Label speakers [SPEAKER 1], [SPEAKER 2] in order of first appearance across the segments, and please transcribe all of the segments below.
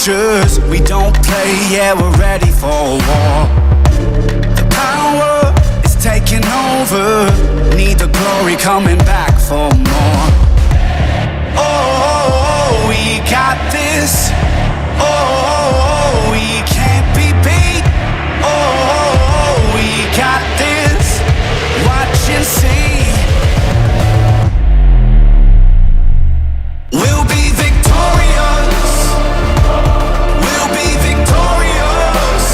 [SPEAKER 1] soldiers. We don't play, yeah, we're ready for war. The power is taking over. Need the glory coming back for more. Oh, we got this. Oh, we can't be beat. Oh, we got this. Watch and see. We'll be victorious. We'll be victorious.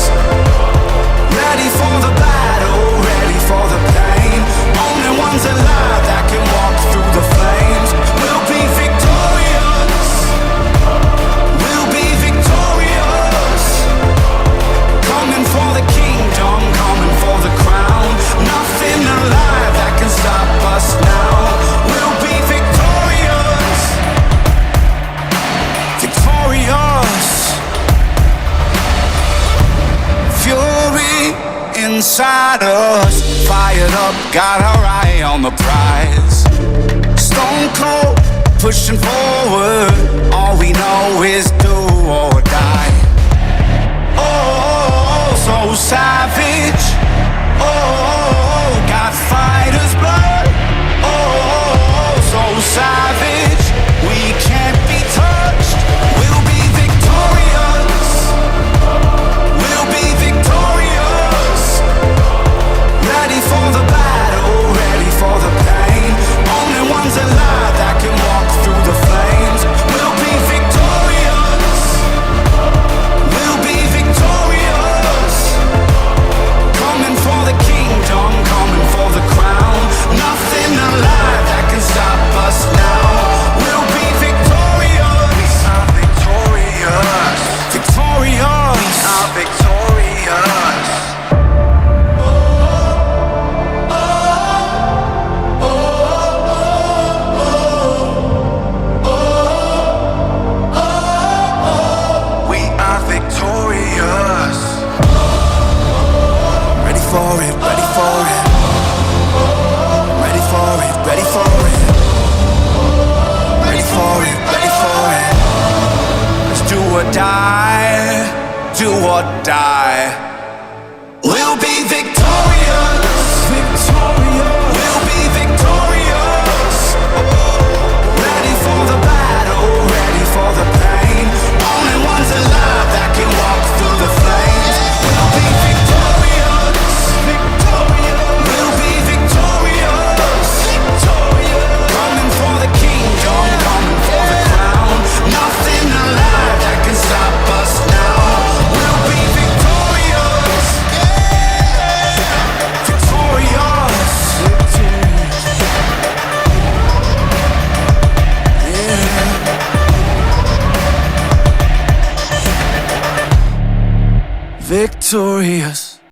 [SPEAKER 1] Ready for the battle, ready for the pain. Only ones alive that can walk through the flames. We'll be victorious. We'll be victorious. Coming for the kingdom, coming for the crown. Nothing alive that can stop us now. We'll be victorious. Victorious. Fury inside us, fired up, got our eye on the prize. Stone cold, pushing forward. All we know is do or die. Oh, so savage. Oh, got fighters